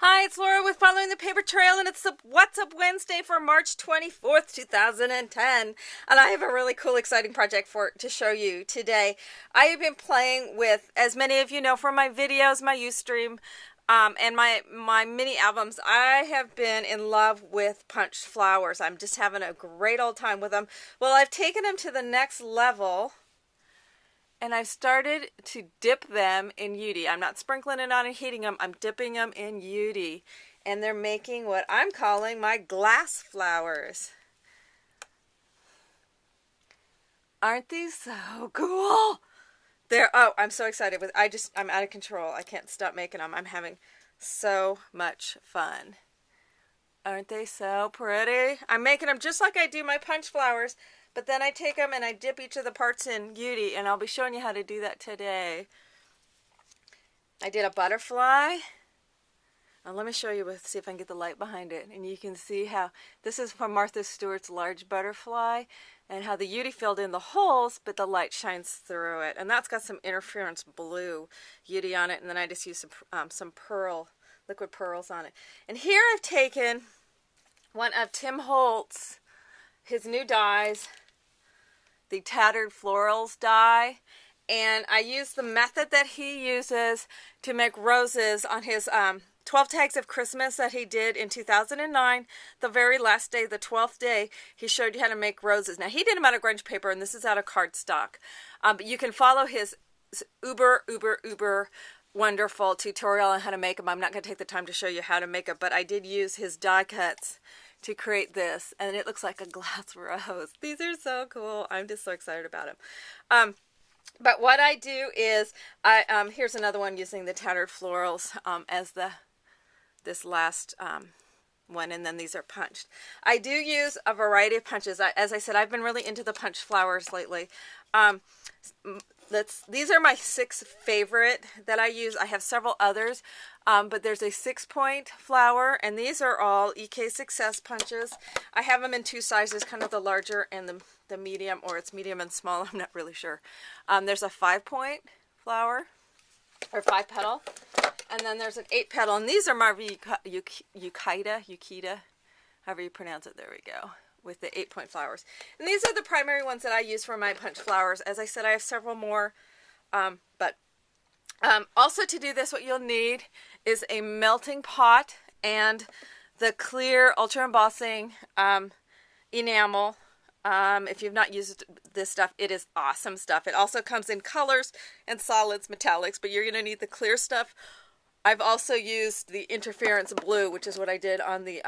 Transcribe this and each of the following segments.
Hi, it's Laura with Following the Paper Trail, and it's the What's Up Wednesday for March 24th, 2010. And I have a really cool, exciting project to show you today. I have been playing with, as many of you know from my videos, my Ustream, and my mini albums, I have been in love with punched flowers. I'm just having a great old time with them. Well, I've taken them to the next level. And I've started to dip them in UD. I'm not sprinkling it on and heating them. I'm dipping them in UD. And they're making what I'm calling my glass flowers. Aren't these so cool? I'm so excited. I'm out of control. I can't stop making them. I'm having so much fun. Aren't they so pretty? I'm making them just like I do my punch flowers. But then I take them and I dip each of the parts in UD, and I'll be showing you how to do that today. I did a butterfly. Now let me show you, see if I can get the light behind it. And you can see how, this is from Martha Stewart's large butterfly, and how the UD filled in the holes, but the light shines through it. And that's got some interference blue UD on it, and then I just used some liquid pearls on it. And here I've taken one of Tim Holtz's, his new dyes, the Tattered Florals dye, and I use the method that he uses to make roses on his 12 Tags of Christmas that he did in 2009. The very last day, the 12th day, he showed you how to make roses. Now, he did them out of grunge paper, and this is out of cardstock. But you can follow his uber wonderful tutorial on how to make them. I'm not going to take the time to show you how to make it, but I did use his die cuts to create this, and it looks like a glass rose. These are so cool. I'm just so excited about them. But what I do is, here's another one using the Tattered Florals as this last one, and then these are punched. I do use a variety of punches. As I said, I've been really into the punched flowers lately. These are my 6 favorite that I use. I have several others, but there's a 6-point flower, and these are all EK Success punches. I have them in 2 sizes, kind of the larger and the medium, or it's medium and small, I'm not really sure. There's a 5-point flower, or 5-petal, and then there's an 8-petal, and these are Marva Yukita, however you pronounce it, there we go, with the 8-point flowers. And these are the primary ones that I use for my punch flowers. As I said, I have several more, but also to do this, what you'll need is a melting pot and the clear ultra embossing enamel. If you've not used this stuff, it is awesome stuff. It also comes in colors and solids, metallics, but you're going to need the clear stuff. I've also used the interference blue, which is what I did on the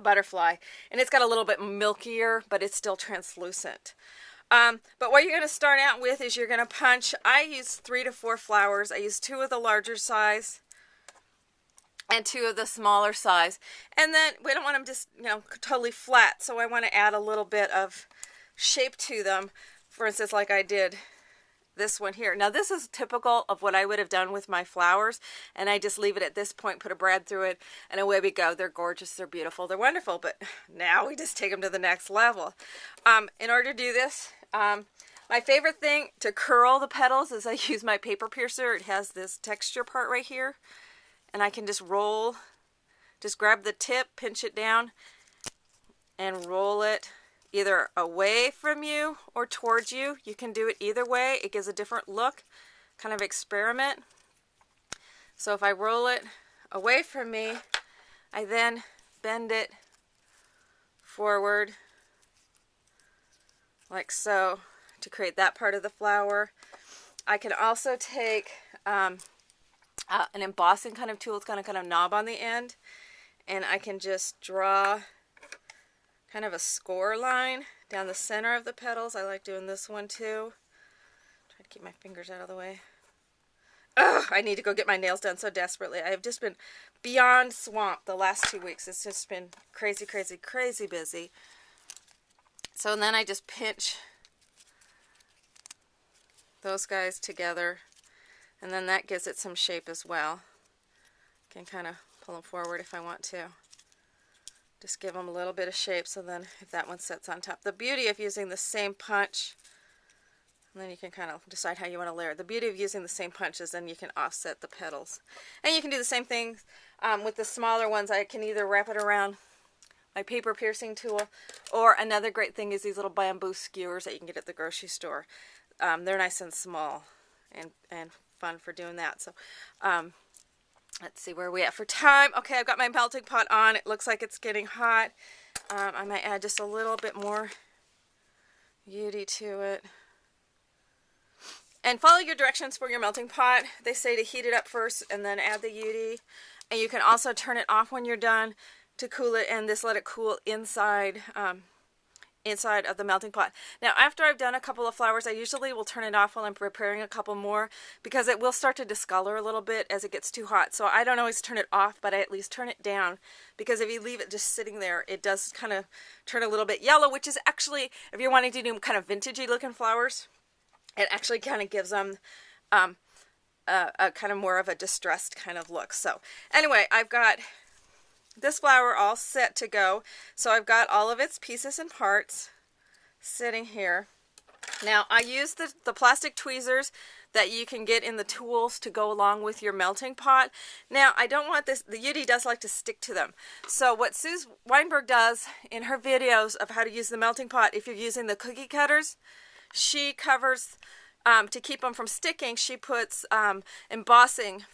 butterfly, and it's got a little bit milkier, but it's still translucent. But what you're going to start out with is you're going to punch. I use 3 to 4 flowers. I use 2 of the larger size and 2 of the smaller size, and then we don't want them just totally flat, so I want to add a little bit of shape to them. For instance, like I did this one here. Now this is typical of what I would have done with my flowers, and I just leave it at this point, put a brad through it, and away we go. They're gorgeous, they're beautiful, they're wonderful, but now we just take them to the next level. In order to do this, my favorite thing to curl the petals is I use my paper piercer. It has this texture part right here, and I can just grab the tip, pinch it down, and roll it either away from you or towards you. You can do it either way. It gives a different look, kind of experiment. So if I roll it away from me, I then bend it forward like so to create that part of the flower. I can also take an embossing kind of tool. It's got a kind of knob on the end, and I can just draw kind of a score line down the center of the petals. I like doing this one too. Try to keep my fingers out of the way. Ugh, I need to go get my nails done so desperately. I have just been beyond swamped the last 2 weeks. It's just been crazy, crazy, crazy busy. So then I just pinch those guys together, and then that gives it some shape as well. I can kind of pull them forward if I want to. Just give them a little bit of shape, so then if that one sits on top. The beauty of using the same punch And then you can kind of decide how you want to layer. The beauty of using the same punch is then you can offset the petals. And you can do the same thing With the smaller ones, I can either wrap it around my paper piercing tool, or another great thing is these little bamboo skewers that you can get at the grocery store. They're nice and small and fun for doing that. So let's see where we at for time. Okay, I've got my melting pot on. It looks like it's getting hot. I might add just a little bit more UD to it. And follow your directions for your melting pot. They say to heat it up first and then add the UD. And you can also turn it off when you're done to cool it, and just let it cool inside inside of the melting pot. Now, after I've done a couple of flowers, I usually will turn it off while I'm preparing a couple more, because it will start to discolor a little bit as it gets too hot. So I don't always turn it off, but I at least turn it down, because if you leave it just sitting there, it does kind of turn a little bit yellow, which is actually, if you're wanting to do kind of vintagey looking flowers, it actually kind of gives them a kind of more of a distressed kind of look. So anyway, I've got this flower all set to go. So I've got all of its pieces and parts sitting here. Now I use the plastic tweezers that you can get in the tools to go along with your melting pot. Now I don't want this, the UD does like to stick to them. So what Suze Weinberg does in her videos of how to use the melting pot, if you're using the cookie cutters, she covers, to keep them from sticking, she puts embossing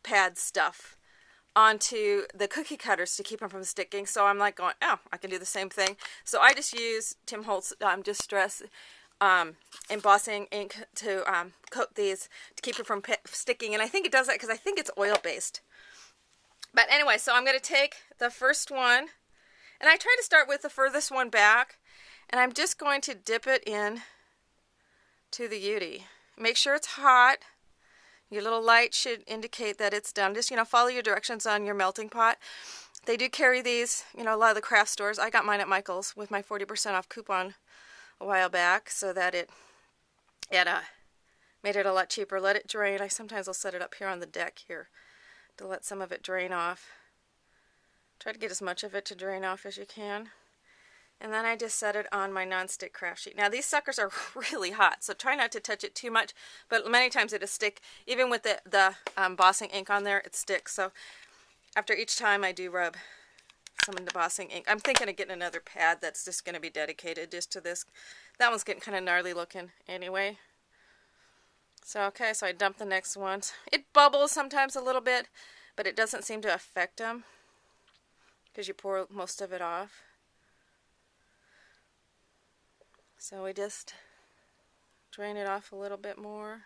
pad stuff onto the cookie cutters to keep them from sticking. So I'm like going, oh, I can do the same thing. So I just use Tim Holtz Distress embossing ink to coat these to keep it from sticking. And I think it does that because I think it's oil-based. But anyway, so I'm going to take the first one, and I try to start with the furthest one back, and I'm just going to dip it in to the UD. Make sure it's hot. Your little light should indicate that it's done. Just, follow your directions on your melting pot. They do carry these, a lot of the craft stores. I got mine at Michael's with my 40% off coupon a while back, so that it made it a lot cheaper. Let it drain. I sometimes will set it up here on the deck here to let some of it drain off. Try to get as much of it to drain off as you can. And then I just set it on my nonstick craft sheet. Now these suckers are really hot, so try not to touch it too much, but many times it'll stick. Even with the embossing ink on there, it sticks. So after each time I do rub some embossing ink. I'm thinking of getting another pad that's just going to be dedicated just to this. That one's getting kind of gnarly looking anyway. So okay, so I dump the next one. It bubbles sometimes a little bit, but it doesn't seem to affect them because you pour most of it off. So we just drain it off a little bit more.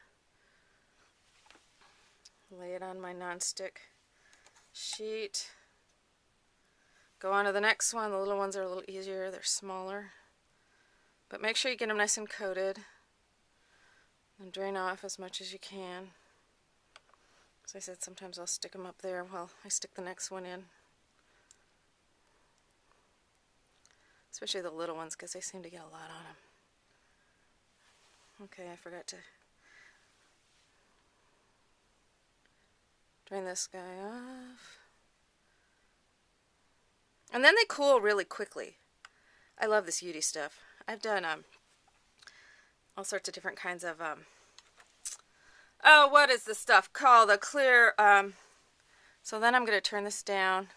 Lay it on my nonstick sheet. Go on to the next one. The little ones are a little easier. They're smaller. But make sure you get them nice and coated. And drain off as much as you can. As I said, sometimes I'll stick them up there while I stick the next one in. Especially the little ones, because they seem to get a lot on them. Okay, I forgot to drain this guy off. And then they cool really quickly. I love this UD stuff. I've done all sorts of different kinds of, oh, what is this stuff called? The clear, so then I'm going to turn this down.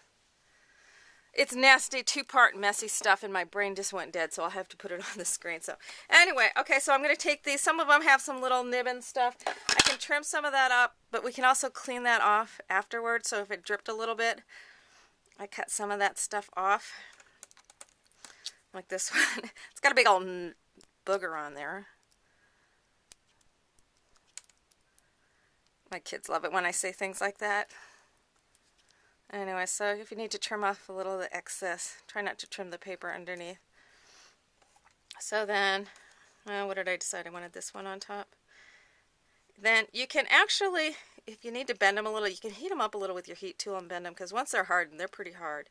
It's nasty, two-part messy stuff, and my brain just went dead, so I'll have to put it on the screen. So anyway, okay, so I'm going to take these. Some of them have some little nib and stuff. I can trim some of that up, but we can also clean that off afterwards. So if it dripped a little bit, I cut some of that stuff off. Like this one. It's got a big old booger on there. My kids love it when I say things like that. Anyway, so if you need to trim off a little of the excess, try not to trim the paper underneath. So then, what did I decide? I wanted this one on top. Then you can actually, if you need to bend them a little, you can heat them up a little with your heat tool and bend them, because once they're hardened, they're pretty hard.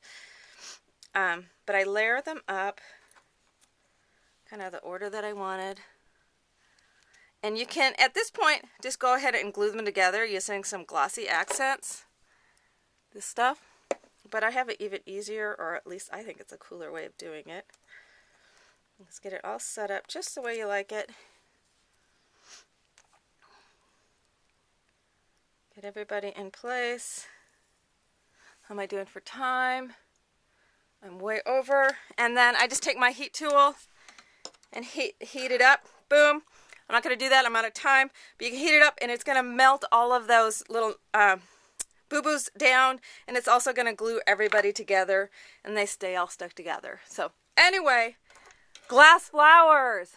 But I layer them up, kind of the order that I wanted. And you can, at this point, just go ahead and glue them together using some glossy accents. This stuff, but I have it even easier, or at least I think it's a cooler way of doing it. Let's get it all set up just the way you like it. Get everybody in place. How am I doing for time? I'm way over. And then I just take my heat tool and heat it up. Boom. I'm not going to do that. I'm out of time. But you can heat it up and it's going to melt all of those little boo-boos down. And it's also going to glue everybody together. And they stay all stuck together. So anyway, glass flowers.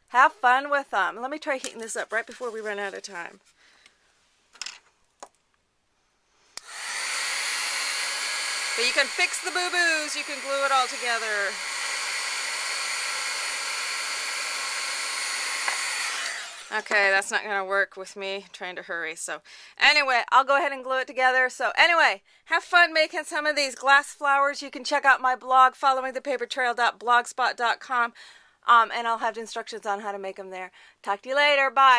Have fun with them. Let me try heating this up right before we run out of time. But you can fix the boo-boos. You can glue it all together. Okay, that's not going to work with me trying to hurry. So anyway, I'll go ahead and glue it together. So anyway, have fun making some of these glass flowers. You can check out my blog, followingthepapertrail.blogspot.com, and I'll have instructions on how to make them there. Talk to you later. Bye.